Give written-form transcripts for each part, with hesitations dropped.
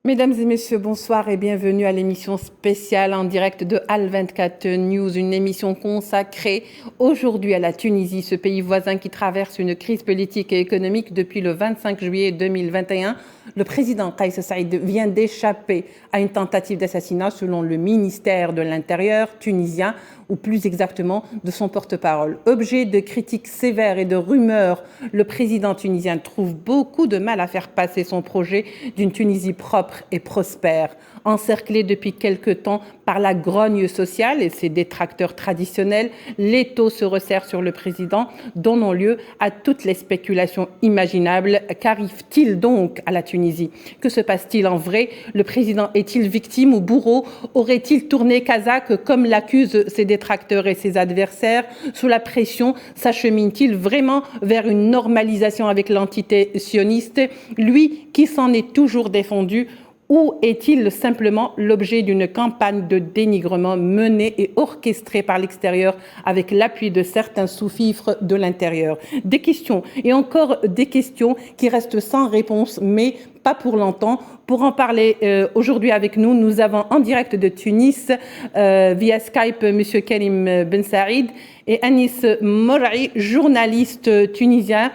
Mesdames et messieurs, bonsoir et bienvenue à l'émission spéciale en direct de Al24 News, une émission consacrée aujourd'hui à la Tunisie, ce pays voisin qui traverse une crise politique et économique depuis le 25 juillet 2021. Le président Kais Saïed vient d'échapper à une tentative d'assassinat selon le ministère de l'Intérieur tunisien, ou plus exactement de son porte-parole. Objet de critiques sévères et de rumeurs, le président tunisien trouve beaucoup de mal à faire passer son projet d'une Tunisie propre et prospère, encerclé depuis quelque temps par la grogne sociale et ses détracteurs traditionnels. L'étau se resserre sur le président, donnant lieu à toutes les spéculations imaginables. Qu'arrive-t-il donc à la Tunisie? Que se passe-t-il en vrai? Le président est-il victime ou bourreau? Aurait-il tourné kazakh comme l'accusent ses détracteurs et ses adversaires? Sous la pression, s'achemine-t-il vraiment vers une normalisation avec l'entité sioniste, lui qui s'en est toujours défendu? Ou est-il simplement l'objet d'une campagne de dénigrement menée et orchestrée par l'extérieur avec l'appui de certains sous-fifres de l'intérieur? Des questions et encore des questions qui restent sans réponse, mais pas pour longtemps. Pour en parler aujourd'hui avec nous, nous avons en direct de Tunis, via Skype, M. Karim Ben Saïd et Anis Morai, journaliste tunisien,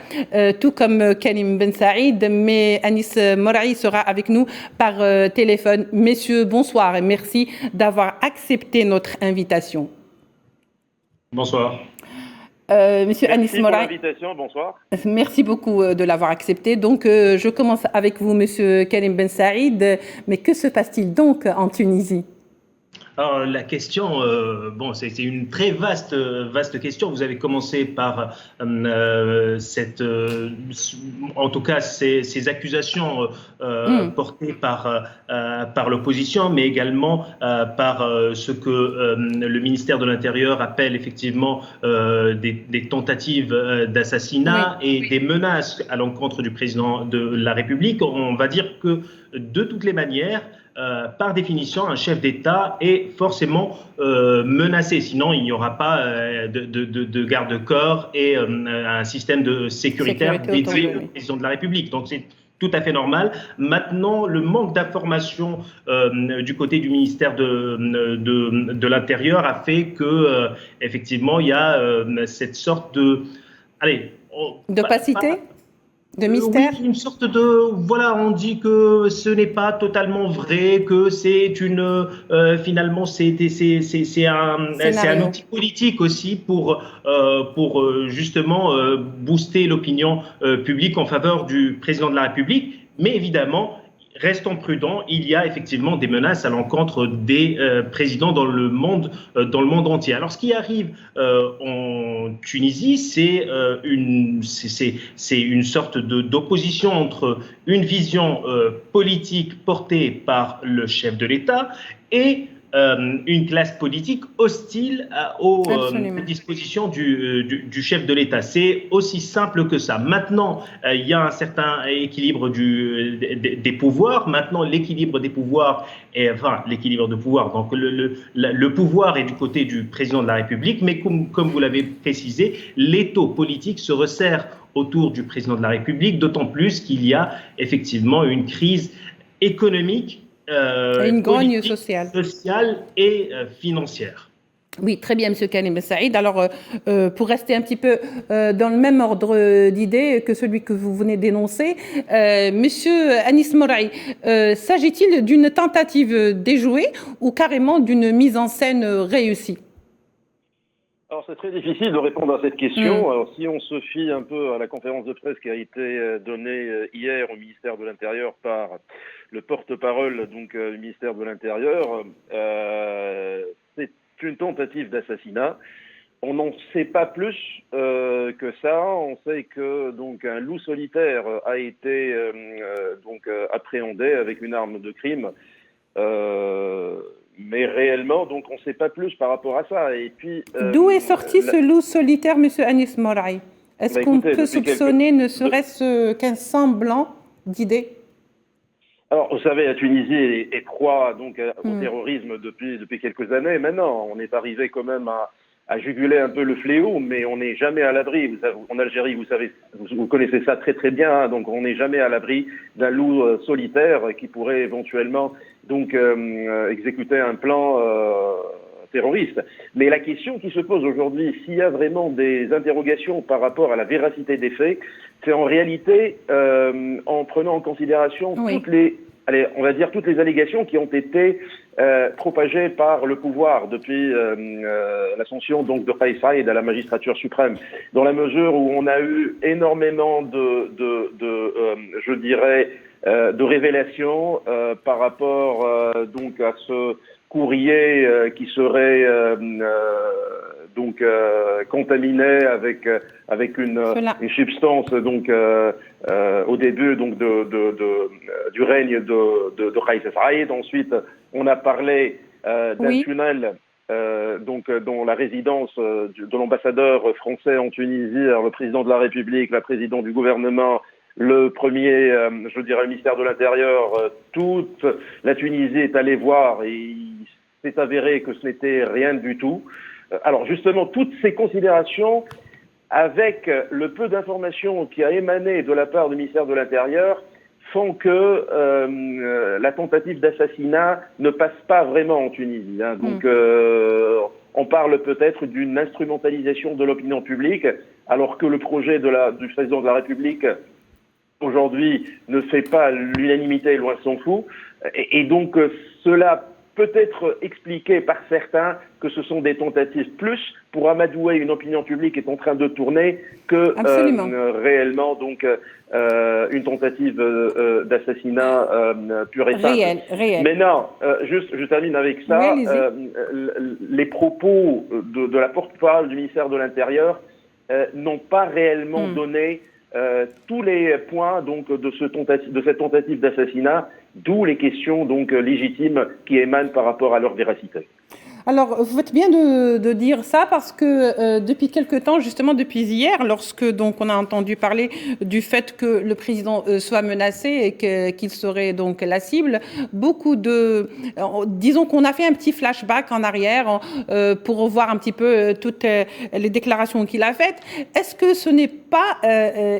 tout comme Karim Ben Saïd, mais Anis Morai sera avec nous par téléphone. Messieurs, bonsoir et merci d'avoir accepté notre invitation. Bonsoir. Monsieur Anis Morai, l'invitation, bonsoir. Merci beaucoup de l'avoir accepté. Donc, je commence avec vous, Monsieur Karim Ben Saïd. Mais que se passe-t-il donc en Tunisie? Alors, la question, c'est une très vaste question. Vous avez commencé par en tout cas, ces accusations portées par l'opposition, mais également par ce que le ministère de l'Intérieur appelle effectivement des tentatives d'assassinat et des menaces à l'encontre du président de la République. On va dire que de toutes les manières, par définition, un chef d'État est forcément menacé. Sinon, il n'y aura pas de garde-corps et un système de sécuritaire dédié au président de la République. Donc, c'est tout à fait normal. Maintenant, le manque d'information du côté du ministère de l'Intérieur a fait que, effectivement, il y a cette sorte de... d'opacité? De mystère? Oui, une sorte de... Voilà, on dit que ce n'est pas totalement vrai, que c'est une... finalement, c'est un outil politique aussi pour justement booster l'opinion publique en faveur du président de la République. Mais évidemment, restons prudents, il y a effectivement des menaces à l'encontre des présidents dans le monde entier. Alors, ce qui arrive en Tunisie, c'est une sorte d'opposition entre une vision politique portée par le chef de l'État et une classe politique hostile aux dispositions du chef de l'État. C'est aussi simple que ça. Maintenant, il y a un certain équilibre des pouvoirs. Maintenant, l'équilibre des pouvoirs, l'équilibre de pouvoir, donc le pouvoir est du côté du président de la République, mais comme vous l'avez précisé, l'étau politique se resserre autour du président de la République, d'autant plus qu'il y a effectivement une crise économique, une grogne sociale et financière. Oui, très bien, Monsieur Karim Ben Saïd. Alors, pour rester un petit peu dans le même ordre d'idées que celui que vous venez d'énoncer, Monsieur Anis Morai, s'agit-il d'une tentative déjouée ou carrément d'une mise en scène réussie? Alors, c'est très difficile de répondre à cette question. Alors, si on se fie un peu à la conférence de presse qui a été donnée hier au ministère de l'Intérieur par le porte-parole du ministère de l'Intérieur, c'est une tentative d'assassinat. On n'en sait pas plus que ça. On sait que un loup solitaire a été appréhendé avec une arme de crime. Mais réellement, on ne sait pas plus par rapport à ça. Et puis, d'où est sorti ce loup solitaire, Monsieur Anis Morai? Est-ce qu'on peut soupçonner ne serait-ce qu'un semblant d'idée? Alors, vous savez, la Tunisie est proie au terrorisme depuis quelques années. Maintenant, on est arrivé quand même à juguler un peu le fléau, mais on n'est jamais à l'abri. En Algérie, vous connaissez ça très très bien, hein, donc on n'est jamais à l'abri d'un loup solitaire qui pourrait éventuellement donc exécuter un plan terroriste. Mais la question qui se pose aujourd'hui, s'il y a vraiment des interrogations par rapport à la véracité des faits, c'est en réalité en prenant en considération toutes les allégations qui ont été propagées par le pouvoir depuis l'ascension donc de Kais Saïed à la magistrature suprême, dans la mesure où on a eu énormément de révélations par rapport donc à ce courrier qui serait contaminé avec une substance donc au début donc du règne de Kais Saïed. Ensuite, on a parlé d'un tunnel dont la résidence de l'ambassadeur français en Tunisie, le président de la République, la présidente du gouvernement, le premier, le ministère de l'Intérieur, toute la Tunisie est allée voir et il s'est avéré que ce n'était rien du tout. Alors justement, toutes ces considérations, avec le peu d'informations qui a émané de la part du ministère de l'Intérieur, font que la tentative d'assassinat ne passe pas vraiment en Tunisie. Hein. Donc on parle peut-être d'une instrumentalisation de l'opinion publique, alors que le projet du président de la République aujourd'hui ne fait pas l'unanimité, loin s'en faut. Et donc cela peut être expliqué par certains que ce sont des tentatives plus pour amadouer une opinion publique qui est en train de tourner que réellement donc une tentative d'assassinat pure et simple. Réel. Mais non, je termine avec ça. Les propos de la porte-parole du ministère de l'Intérieur n'ont pas réellement donné tous les points donc de cette tentative d'assassinat, d'où les questions donc légitimes qui émanent par rapport à leur véracité. Alors, vous faites bien de dire ça parce que depuis quelque temps, justement depuis hier, lorsque donc on a entendu parler du fait que le président soit menacé et qu'il serait donc la cible, disons qu'on a fait un petit flashback en arrière pour revoir un petit peu toutes les déclarations qu'il a faites. Est-ce que ce n'est pas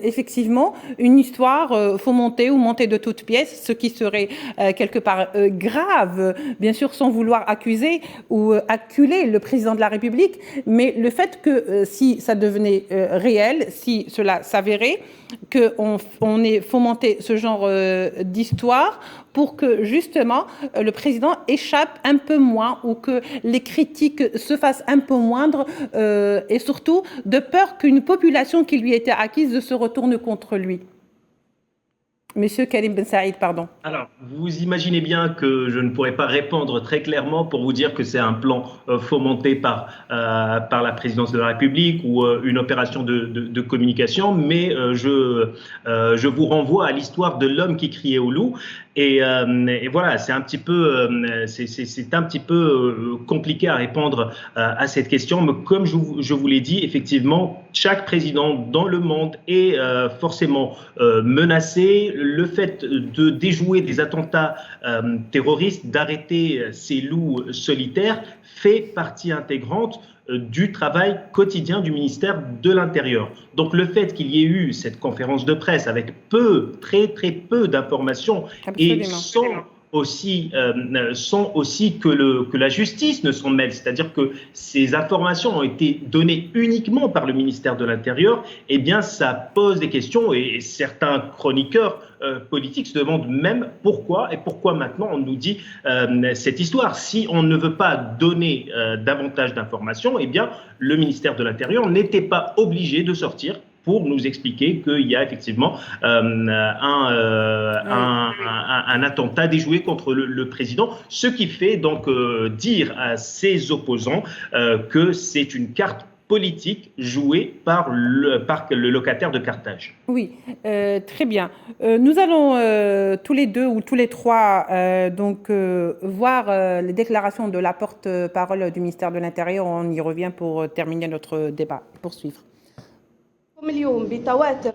effectivement une histoire fomentée ou montée de toutes pièces, ce qui serait quelque part grave, bien sûr sans vouloir accuser ou acculer le président de la République, mais le fait que si ça devenait réel, si cela s'avérait, qu'on ait fomenté ce genre d'histoire pour que justement le président échappe un peu moins ou que les critiques se fassent un peu moindres et surtout de peur qu'une population qui lui était acquise se retourne contre lui. Monsieur Karim Ben Saïd, pardon. Alors, vous imaginez bien que je ne pourrais pas répondre très clairement pour vous dire que c'est un plan fomenté par la présidence de la République ou une opération de communication, mais je vous renvoie à l'histoire de l'homme qui criait au loup. Et voilà, c'est un petit peu compliqué à répondre à cette question. Mais comme je vous l'ai dit, effectivement, chaque président dans le monde est forcément menacé. Le fait de déjouer des attentats terroristes, d'arrêter ces loups solitaires, fait partie intégrante du travail quotidien du ministère de l'Intérieur. Donc le fait qu'il y ait eu cette conférence de presse avec très peu d'informations et sans aussi que la justice ne s'en mêle, c'est-à-dire que ces informations ont été données uniquement par le ministère de l'Intérieur, eh bien ça pose des questions et certains chroniqueurs politiques se demandent même pourquoi maintenant on nous dit cette histoire. Si on ne veut pas donner davantage d'informations, eh bien le ministère de l'Intérieur n'était pas obligé de sortir pour nous expliquer qu'il y a effectivement un attentat déjoué contre le président, ce qui fait donc dire à ses opposants que c'est une carte politique jouée par le locataire de Carthage. Oui, très bien. Nous allons tous les deux ou tous les trois voir les déclarations de la porte-parole du ministère de l'Intérieur. On y revient pour terminer notre débat. Poursuivre.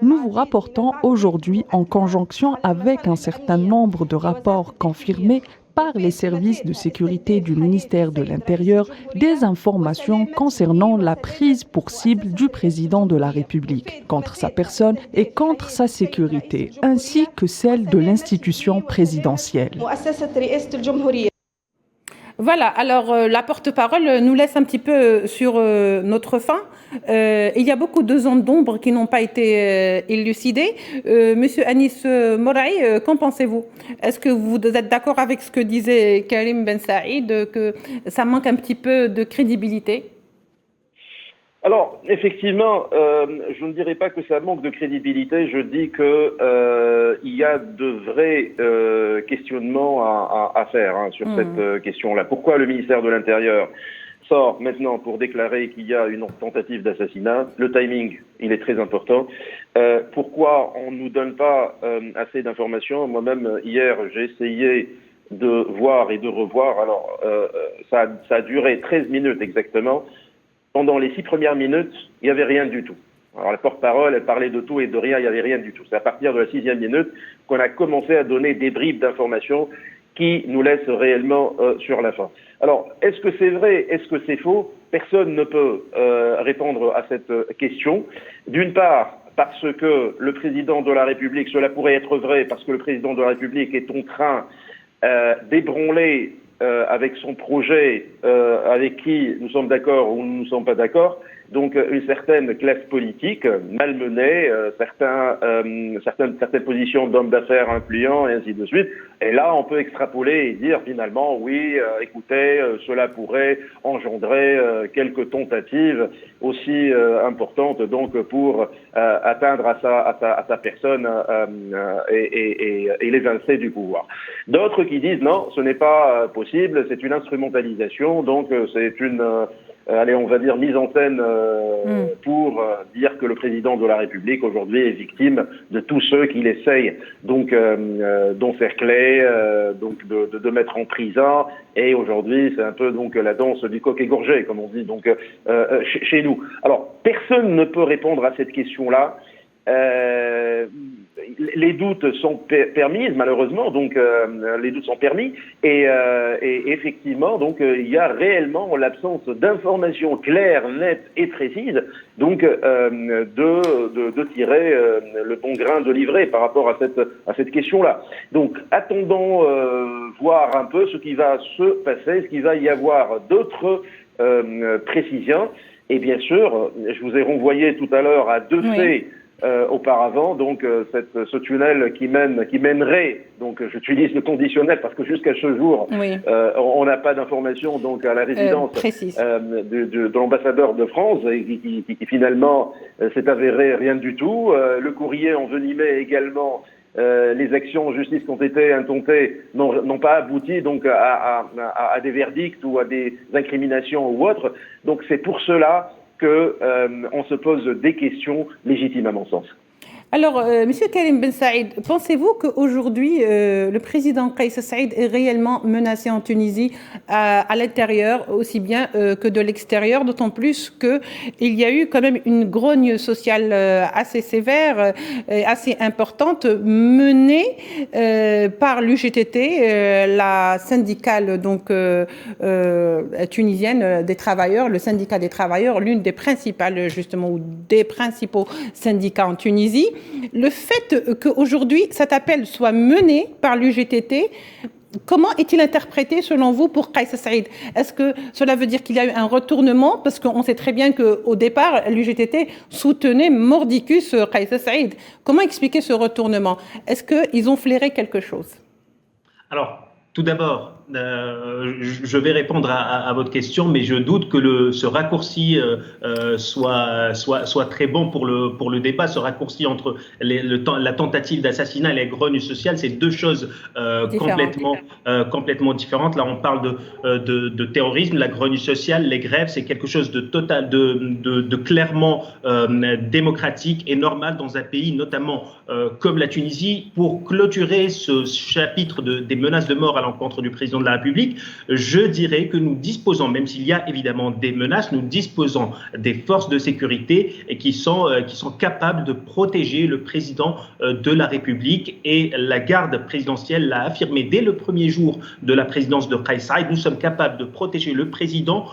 Nous vous rapportons aujourd'hui, en conjonction avec un certain nombre de rapports confirmés, par les services de sécurité du ministère de l'Intérieur des informations concernant la prise pour cible du président de la République, contre sa personne et contre sa sécurité, ainsi que celle de l'institution présidentielle. Voilà, alors la porte-parole nous laisse un petit peu sur notre faim. Il y a beaucoup de zones d'ombre qui n'ont pas été élucidées. Monsieur Anis Moraï, qu'en pensez-vous? Est-ce que vous êtes d'accord avec ce que disait Karim Ben Saïd, que ça manque un petit peu de crédibilité? Alors, effectivement, je ne dirais pas que ça manque de crédibilité, je dis que il y a de vrais questionnements à faire sur cette question-là. Pourquoi le ministère de l'Intérieur sort maintenant pour déclarer qu'il y a une tentative d'assassinat? Le timing, il est très important. Pourquoi on ne nous donne pas assez d'informations? Moi-même, hier, j'ai essayé de voir et de revoir. Alors, ça a duré 13 minutes exactement. Pendant les 6 premières minutes, il n'y avait rien du tout. Alors la porte-parole, elle parlait de tout et de rien, il n'y avait rien du tout. C'est à partir de la 6e minute qu'on a commencé à donner des bribes d'informations qui nous laissent réellement sur la fin. Alors, est-ce que c'est vrai? Est-ce que c'est faux? Personne ne peut répondre à cette question. D'une part, parce que le président de la République, cela pourrait être vrai, parce que le président de la République est en train d'ébranler avec son projet, avec qui nous sommes d'accord ou nous ne sommes pas d'accord, donc une certaine classe politique malmenée, certaines positions d'hommes d'affaires influents et ainsi de suite. Et là, on peut extrapoler et dire finalement, oui, écoutez, cela pourrait engendrer quelques tentatives aussi importantes donc pour atteindre à sa personne et l'évincer du pouvoir. D'autres qui disent non, ce n'est pas possible, c'est une instrumentalisation, donc c'est une allez, on va dire mise en scène pour dire que le président de la République aujourd'hui est victime de tous ceux qui l'essayent donc d'encercler, donc de mettre en prison. Et aujourd'hui, c'est un peu donc la danse du coq égorgé, comme on dit donc chez nous. Alors, personne ne peut répondre à cette question-là. Les doutes sont permis, malheureusement, donc les doutes sont permis, et effectivement, donc il y a réellement l'absence d'informations claires, nettes et précises, donc de tirer le bon grain de livret par rapport à cette question-là. Donc attendons voir un peu ce qui va se passer, ce qu'il va y avoir d'autres précisions, et bien sûr, je vous ai renvoyé tout à l'heure à deux faits. Auparavant, donc ce tunnel qui mènerait, donc j'utilise le conditionnel parce que jusqu'à ce jour, on n'a pas d'informations donc à la résidence de l'ambassadeur de France et qui finalement s'est avéré rien du tout. Le courrier envenimé également. Les actions en justice qui ont été intentées n'ont pas abouti donc à des verdicts ou à des incriminations ou autres. Donc c'est pour cela qu'on se pose des questions légitimes à mon sens. Alors, Monsieur Karim Ben Saïd, pensez-vous qu'aujourd'hui, le président Kais Saïd est réellement menacé en Tunisie à l'intérieur aussi bien que de l'extérieur, d'autant plus qu'il y a eu quand même une grogne sociale assez sévère et assez importante menée par l'UGTT, la syndicale donc tunisienne des travailleurs, le syndicat des travailleurs, l'une des principales justement ou des principaux syndicats en Tunisie. Le fait qu'aujourd'hui cet appel soit mené par l'UGTT, comment est-il interprété selon vous pour Kais Saïd? Est-ce que cela veut dire qu'il y a eu un retournement? Parce qu'on sait très bien qu'au départ, l'UGTT soutenait mordicus Kais Saïd. Comment expliquer ce retournement? Est-ce qu'ils ont flairé quelque chose? Alors, tout d'abord, je vais répondre à votre question, mais je doute que ce raccourci soit très bon pour le débat. Ce raccourci entre la tentative d'assassinat et les grognes sociales, c'est deux choses complètement différentes. Là, on parle de terrorisme, la grogne sociale, les grèves, c'est quelque chose de clairement démocratique et normal dans un pays, notamment comme la Tunisie. Pour clôturer ce chapitre des menaces de mort à l'encontre du président président de la République, je dirais que nous disposons, même s'il y a évidemment des menaces, nous disposons des forces de sécurité qui sont capables de protéger le président de la République, et la garde présidentielle l'a affirmé dès le premier jour de la présidence de Kais Saïed. Nous sommes capables de protéger le président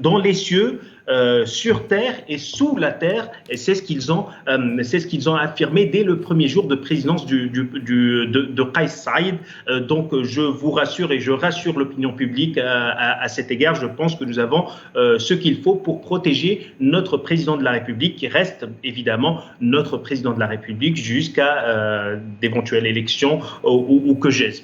dans les cieux, sur terre et sous la terre, et c'est ce qu'ils ont affirmé dès le premier jour de présidence de Kais Saïed. Donc je vous rassure et je rassure l'opinion publique à cet égard. Je pense que nous avons ce qu'il faut pour protéger notre président de la République, qui reste évidemment notre président de la République jusqu'à d'éventuelles élections ou que sais-je.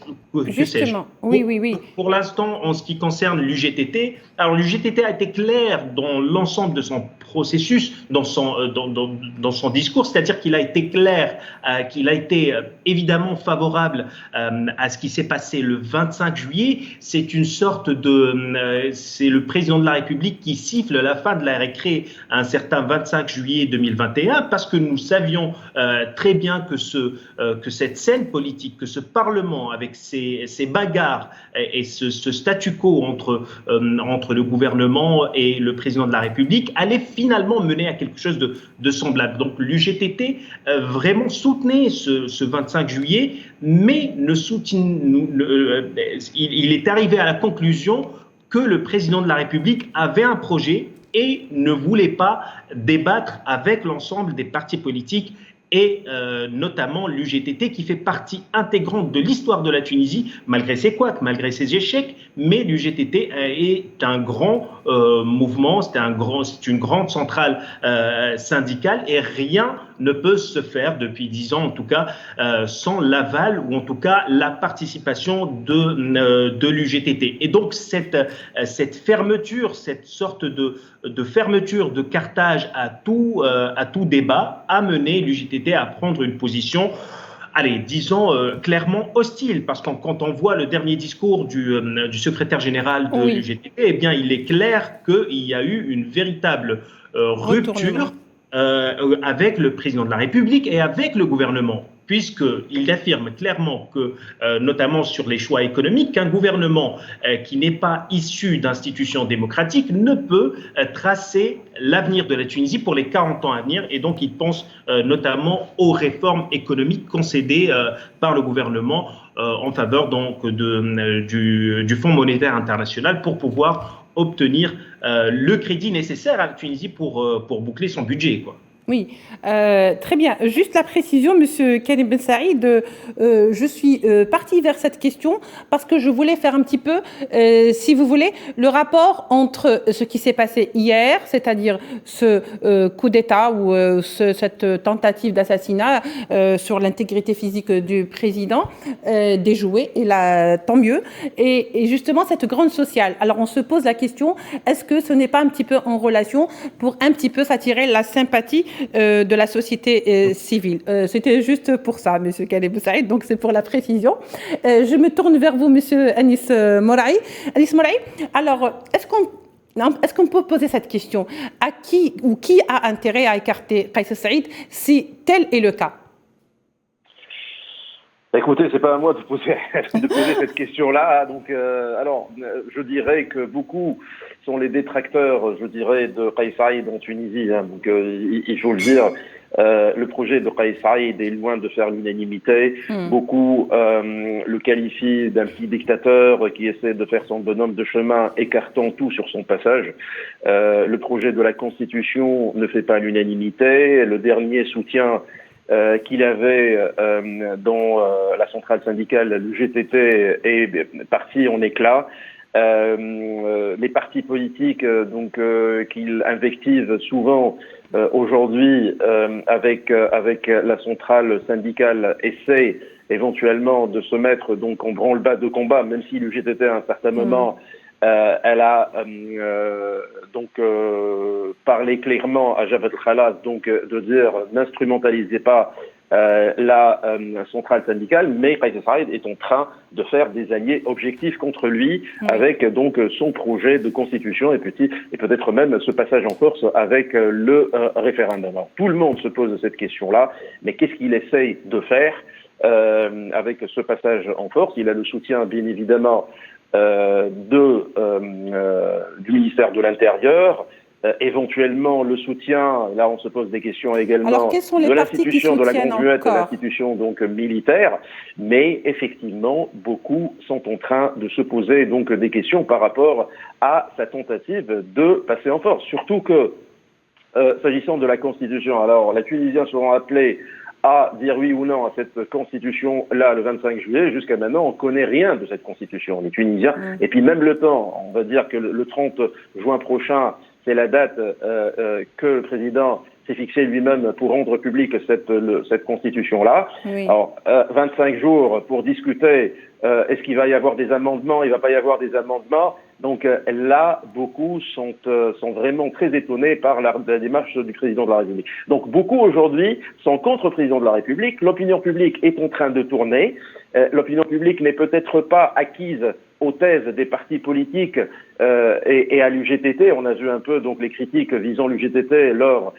Justement, oui. Pour l'instant, en ce qui concerne l'UGTT, alors l'UGTT a été clair dans l'ensemble de son processus, dans son discours, c'est-à-dire qu'il a été clair, qu'il a été évidemment favorable à ce qui s'est passé le 25 juillet. C'est une sorte c'est le président de la République qui siffle la fin de la récré à un certain 25 juillet 2021, parce que nous savions très bien que cette scène politique, que ce Parlement, avec ses bagarres et ce statu quo entre le gouvernement et le président de la République, allait finalement mener à quelque chose de semblable. Donc l'UGTT vraiment soutenait ce 25 juillet, mais il est arrivé à la conclusion que le président de la République avait un projet et ne voulait pas débattre avec l'ensemble des partis politiques, et notamment l'UGTT, qui fait partie intégrante de l'histoire de la Tunisie, malgré ses couacs, malgré ses échecs. Mais l'UGTT est un grand mouvement, c'est une grande centrale syndicale, et rien ne peut se faire depuis 10 ans, en tout cas, sans l'aval ou en tout cas la participation de l'UGTT. Et donc cette fermeture, cette sorte de fermeture de Carthage à tout débat a mené l'UGTT à prendre une position, disons clairement hostile, parce que quand on voit le dernier discours du secrétaire général de l'UGTT, eh bien il est clair qu'il y a eu une véritable rupture avec le président de la République et avec le gouvernement, puisqu'il affirme clairement que, notamment sur les choix économiques, qu'un gouvernement qui n'est pas issu d'institutions démocratiques ne peut tracer l'avenir de la Tunisie pour les 40 ans à venir. Et donc, il pense notamment aux réformes économiques concédées par le gouvernement en faveur donc du Fonds monétaire international pour pouvoir obtenir le crédit nécessaire à la Tunisie pour boucler son budget, quoi. Oui, très bien. Juste la précision, Monsieur Karim Ben Saïd, je suis partie vers cette question parce que je voulais faire un petit peu, si vous voulez, le rapport entre ce qui s'est passé hier, c'est-à-dire ce coup d'État ou cette tentative d'assassinat sur l'intégrité physique du président, déjouée, et là, tant mieux, et justement cette grande sociale. Alors on se pose la question, est-ce que ce n'est pas un petit peu en relation pour un petit peu s'attirer la sympathie de la société civile. C'était juste pour ça, Monsieur Karim Ben Saïd, donc c'est pour la précision. Je me tourne vers vous, Monsieur Anis Moraï. Anis Moraï, alors, est-ce qu'on peut poser cette question? À qui a intérêt à écarter Kais Saïed si tel est le cas? Écoutez, c'est pas à moi de poser cette question-là. Donc, alors, je dirais que beaucoup sont les détracteurs, je dirais, de Kais Saïed en Tunisie. Hein. Donc, il faut le dire, le projet de Kais Saïed est loin de faire l'unanimité. Beaucoup le qualifient d'un petit dictateur qui essaie de faire son bonhomme de chemin, écartant tout sur son passage. Le projet de la Constitution ne fait pas l'unanimité. Le dernier soutien qu'il avait dans la centrale syndicale, le GTT, est parti en éclats. Les partis politiques qu'il invective souvent aujourd'hui avec la centrale syndicale essaient éventuellement de se mettre donc en branle-bas de combat, même si le GTT à un certain moment elle a parlé clairement à Javad Khalas, donc de dire n'instrumentalisez pas la centrale syndicale, mais Kais Saïed est en train de faire des alliés objectifs contre lui avec donc son projet de constitution et peut-être même ce passage en force avec le référendum. Alors, tout le monde se pose cette question-là, mais qu'est-ce qu'il essaye de faire? avec ce passage en force. Il a le soutien, bien évidemment, du ministère de l'Intérieur, éventuellement le soutien, là on se pose des questions également, de l'institution de la Grande Muette, l'institution donc militaire, mais effectivement beaucoup sont en train de se poser donc des questions par rapport à sa tentative de passer en force. Surtout que, s'agissant de la Constitution, alors les Tunisiens seront appelés à dire oui ou non à cette constitution-là le 25 juillet. Jusqu'à maintenant, on ne connaît rien de cette constitution, les Tunisiens. Et puis même le temps, on va dire que le 30 juin prochain, c'est la date que le président s'est fixé lui-même pour rendre publique cette constitution-là. Oui. Alors, 25 jours pour discuter, est-ce qu'il va y avoir des amendements, il ne va pas y avoir des amendements. Donc là, beaucoup sont vraiment très étonnés par la démarche du président de la République. Donc beaucoup aujourd'hui sont contre le président de la République. L'opinion publique est en train de tourner. L'opinion publique n'est peut-être pas acquise aux thèses des partis politiques et à l'UGTT. On a vu un peu donc les critiques visant l'UGTT lors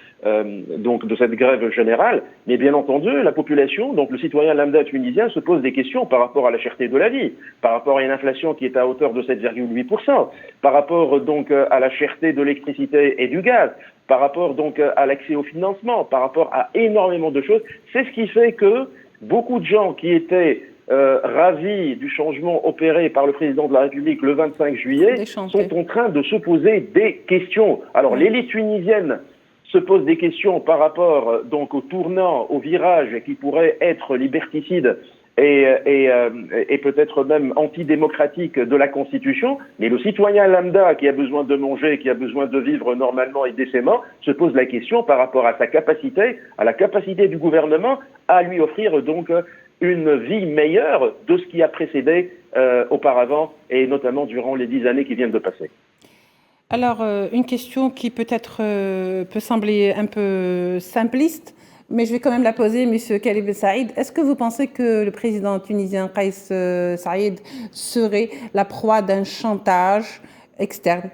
donc de cette grève générale. Mais bien entendu, la population, donc le citoyen lambda tunisien, se pose des questions par rapport à la cherté de la vie, par rapport à une inflation qui est à hauteur de 7,8%, par rapport donc à la cherté de l'électricité et du gaz, par rapport donc à l'accès au financement, par rapport à énormément de choses. C'est ce qui fait que beaucoup de gens qui étaient ravis du changement opéré par le président de la République le 25 juillet sont en train de se poser des questions. Alors l'élite tunisienne se pose des questions par rapport donc au tournant, au virage qui pourrait être liberticide et peut-être même antidémocratique de la Constitution, mais le citoyen lambda qui a besoin de manger, qui a besoin de vivre normalement et décemment, se pose la question par rapport à sa capacité, à la capacité du gouvernement à lui offrir donc une vie meilleure de ce qui a précédé auparavant, et notamment durant les 10 années qui viennent de passer. Alors, une question qui peut-être peut sembler un peu simpliste, mais je vais quand même la poser, M. Khalid Ben Saïd. Est-ce que vous pensez que le président tunisien Kais Saïed serait la proie d'un chantage externe?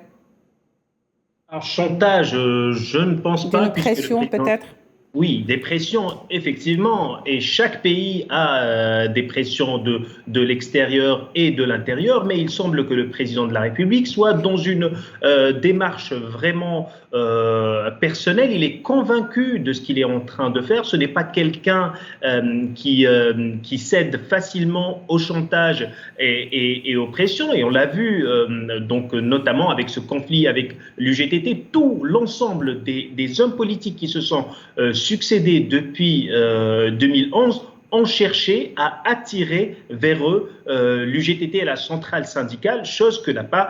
Un chantage, je ne pense pas. D'une pression peut-être? Oui, des pressions, effectivement, et chaque pays a des pressions de l'extérieur et de l'intérieur, mais il semble que le président de la République soit dans une démarche vraiment personnelle. Il est convaincu de ce qu'il est en train de faire. Ce n'est pas quelqu'un qui cède facilement au chantage et aux pressions, et on l'a vu donc notamment avec ce conflit avec l'UGTT. Tout l'ensemble des hommes politiques qui se sont succédés depuis 2011 ont cherché à attirer vers eux l'UGTT et la centrale syndicale, chose que n'a pas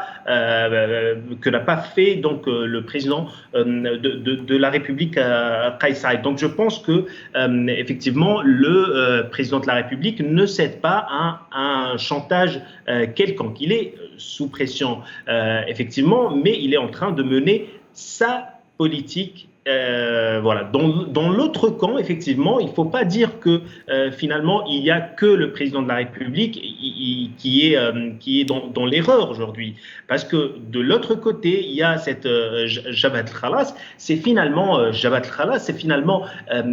fait donc le président de la République Kais Saïed. Donc je pense que effectivement le président de la République ne cède pas à un chantage quelconque. Il est sous pression effectivement, mais il est en train de mener sa politique. Voilà. Dans l'autre camp, effectivement, il ne faut pas dire que finalement il n'y a que le président de la République qui est dans l'erreur aujourd'hui, parce que de l'autre côté, il y a cette Jabhat al-Khalas. C'est finalement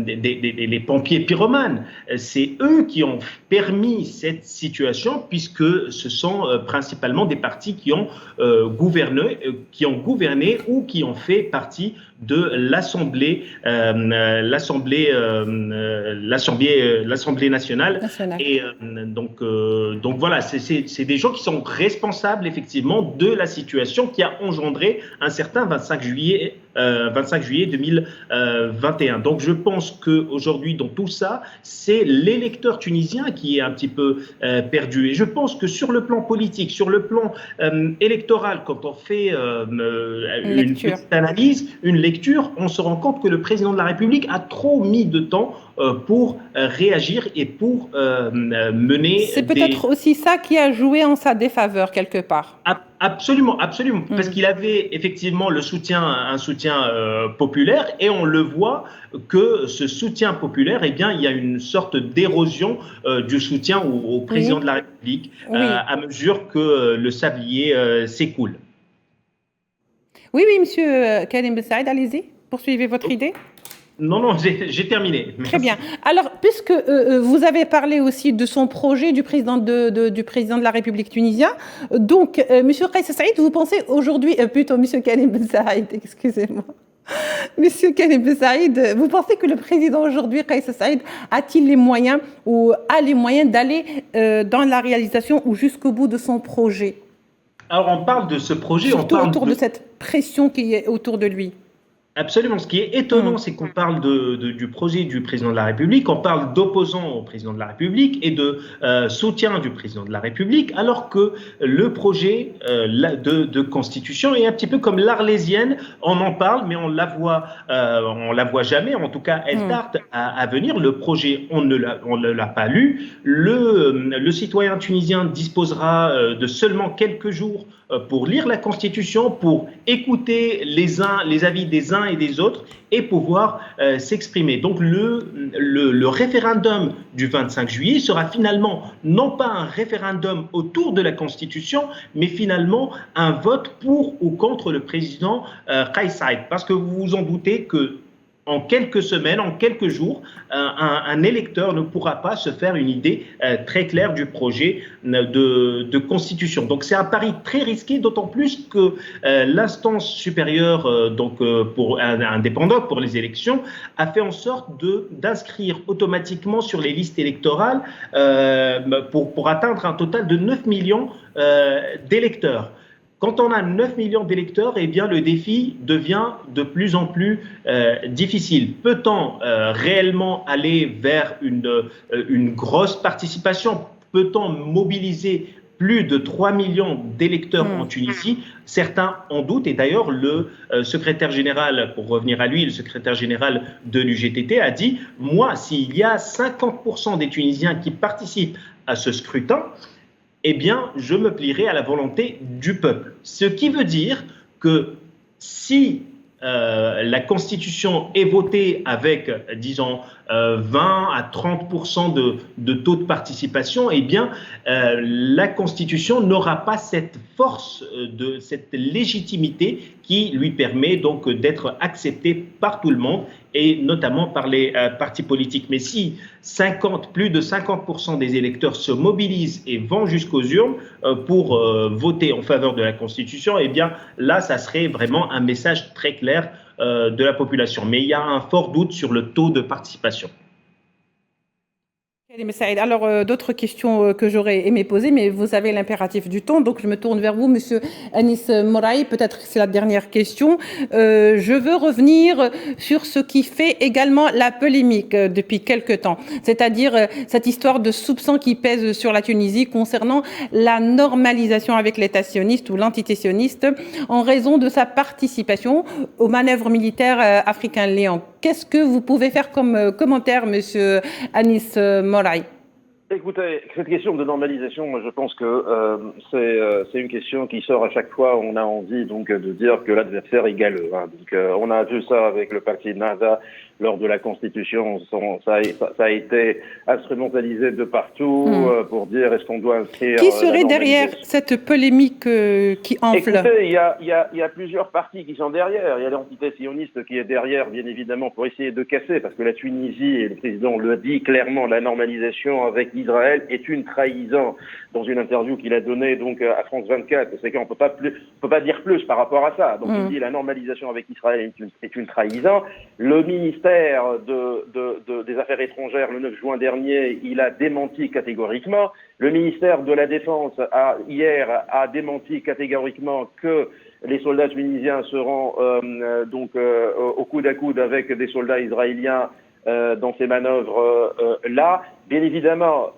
les pompiers pyromanes. C'est eux qui ont permis cette situation, puisque ce sont principalement des partis qui ont gouverné ou qui ont fait partie de l'Assemblée nationale. Et donc voilà, c'est des gens qui sont responsables effectivement de la situation qui a engendré un certain 25 juillet 2021. Donc je pense qu'aujourd'hui, dans tout ça, c'est l'électeur tunisien qui est un petit peu perdu. Et je pense que sur le plan politique, sur le plan électoral, quand on fait une petite analyse, une lecture, on se rend compte que le président de la République a trop mis de temps pour réagir et pour mener. C'est peut-être aussi ça qui a joué en sa défaveur quelque part. Absolument, parce qu'il avait effectivement un soutien populaire, et on le voit que ce soutien populaire, eh bien, il y a une sorte d'érosion du soutien au président de la République à mesure que le sablier s'écoule. Oui, Monsieur Khalid Ben Saïd, allez-y, poursuivez votre idée. Non, j'ai terminé. Merci. Très bien. Alors, puisque vous avez parlé aussi de son projet du président de la République tunisienne, donc, Monsieur Kais Saïd, vous pensez aujourd'hui, plutôt Monsieur Karim Ben Saïd, excusez-moi. Monsieur Karim Ben Saïd, vous pensez que le président aujourd'hui, Kais Saïd, a-t-il les moyens ou a les moyens d'aller dans la réalisation ou jusqu'au bout de son projet? Alors, on parle de ce projet, surtout autour de cette pression qui est autour de lui. Absolument. Ce qui est étonnant, c'est qu'on parle du projet du président de la République, on parle d'opposants au président de la République et de soutien du président de la République, alors que le projet de constitution est un petit peu comme l'Arlésienne. On en parle, mais on la voit jamais. En tout cas, elle tarde à venir. Le projet, on ne l'a pas lu. Le citoyen tunisien disposera de seulement quelques jours pour lire la Constitution, pour écouter les avis des uns et des autres et pouvoir s'exprimer. Donc le référendum du 25 juillet sera finalement non pas un référendum autour de la Constitution, mais finalement un vote pour ou contre le président Kais Saïd. Parce que vous vous en doutez que en quelques semaines, en quelques jours, un électeur ne pourra pas se faire une idée très claire du projet de constitution. Donc c'est un pari très risqué, d'autant plus que l'instance supérieure indépendante pour les élections a fait en sorte d'inscrire automatiquement sur les listes électorales pour atteindre un total de 9 millions d'électeurs. Quand on a 9 millions d'électeurs, eh bien, le défi devient de plus en plus difficile. Peut-on réellement aller vers une grosse participation? Peut-on mobiliser plus de 3 millions d'électeurs en Tunisie? Certains en doutent. Et d'ailleurs, le secrétaire général, pour revenir à lui, le secrétaire général de l'UGTT a dit « Moi, s'il y a 50% des Tunisiens qui participent à ce scrutin, eh bien, je me plierai à la volonté du peuple. » Ce qui veut dire que si la Constitution est votée avec, disons, 20 à 30% de taux de participation, eh bien, la Constitution n'aura pas cette force, cette légitimité qui lui permet donc d'être acceptée par tout le monde et notamment par les partis politiques. Mais si plus de 50% des électeurs se mobilisent et vont jusqu'aux urnes pour voter en faveur de la Constitution, eh bien là, ça serait vraiment un message très clair de la population. Mais il y a un fort doute sur le taux de participation. Alors, d'autres questions que j'aurais aimé poser, mais vous avez l'impératif du temps, donc je me tourne vers vous, Monsieur Anis Moraï. Peut-être que c'est la dernière question. Je veux revenir sur ce qui fait également la polémique depuis quelque temps, c'est-à-dire cette histoire de soupçons qui pèse sur la Tunisie concernant la normalisation avec l'État sioniste ou l'entité sioniste en raison de sa participation aux manœuvres militaires africains Léon. Qu'est-ce que vous pouvez faire comme commentaire, Monsieur Anis Moraï? Écoutez, cette question de normalisation, moi je pense que c'est une question qui sort à chaque fois. On a envie donc de dire que l'adversaire est galeux. Hein. Donc on a vu ça avec le parti Nahda lors de la Constitution. Ça a été instrumentalisé de partout pour dire est-ce qu'on doit inscrire. Qui serait derrière cette polémique qui enfle? Écoutez, il y a plusieurs partis qui sont derrière. Il y a l'entité sioniste qui est derrière, bien évidemment, pour essayer de casser, parce que la Tunisie, et le président le dit clairement, la normalisation avec Israël est une trahison. Dans une interview qu'il a donnée donc à France 24, c'est qu'on peut pas dire plus par rapport à ça. Donc il dit la normalisation avec Israël est une trahison. Le ministère des Affaires étrangères, le 9 juin dernier, il a démenti catégoriquement. Le ministère de la Défense hier a démenti catégoriquement que les soldats tunisiens seront au coude à coude avec des soldats israéliens dans ces manœuvres-là. Bien évidemment,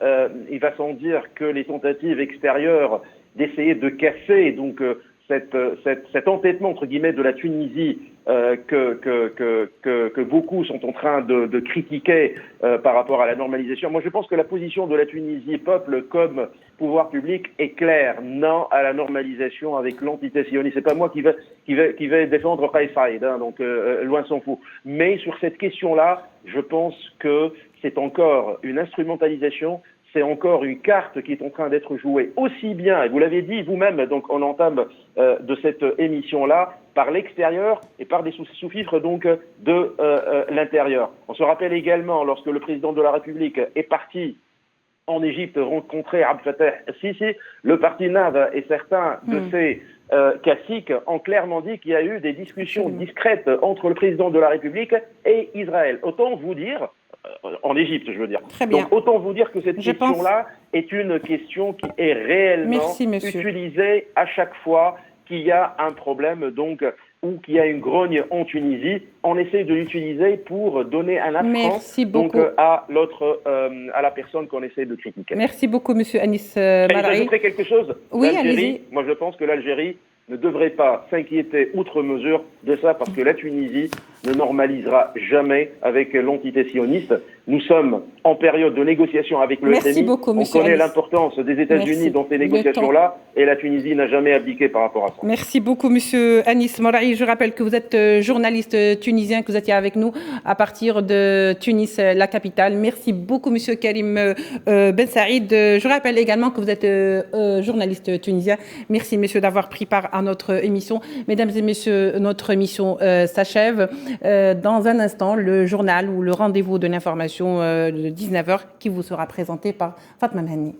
il va sans dire que les tentatives extérieures d'essayer de casser donc cet entêtement entre guillemets de la Tunisie que beaucoup sont en train de critiquer par rapport à la normalisation. Moi, je pense que la position de la Tunisie, peuple comme pouvoir public, est claire. Non à la normalisation avec l'entité sioniste. C'est pas moi qui vais défendre Kais Saïd, hein, donc loin s'en faut. Mais sur cette question-là, je pense que c'est encore une instrumentalisation. c'est encore une carte qui est en train d'être jouée aussi bien, et vous l'avez dit vous-même, donc en entame de cette émission-là, par l'extérieur et par des sous-fifres donc de l'intérieur. On se rappelle également, lorsque le président de la République est parti en Égypte rencontrer Abdel Fattah el-Sisi, le parti NAV et certains de ses caciques ont clairement dit qu'il y a eu des discussions discrètes entre le président de la République et Israël. Autant vous dire, en Égypte je veux dire, très bien. Donc autant vous dire que cette question-là est une question qui est réellement utilisée à chaque fois qu'il y a un problème donc ou qu'il y a une grogne en Tunisie, on essaie de l'utiliser pour donner un affront donc à l'autre, à la personne qu'on essaie de critiquer. Merci beaucoup, Monsieur Anis Mar'ahi. J'ajouterai quelque chose. Oui, l'Algérie, moi je pense que l'Algérie ne devrait pas s'inquiéter outre mesure de ça parce que la Tunisie ne normalisera jamais avec l'entité sioniste. Nous sommes en période de négociation avec le FMI. On connaît l'importance des États-Unis dans ces négociations-là et la Tunisie n'a jamais abdiqué par rapport à ça. Merci beaucoup, Monsieur Anis Mar'ahi. Je rappelle que vous êtes journaliste tunisien, que vous étiez avec nous à partir de Tunis, la capitale. Merci beaucoup, Monsieur Karim Ben Saïd. Je rappelle également que vous êtes journaliste tunisien. Merci, Monsieur, d'avoir pris part à notre émission. Mesdames et Messieurs, notre émission s'achève. Dans un instant, le journal ou le rendez-vous de l'information de 19h qui vous sera présenté par Fatma Mhani.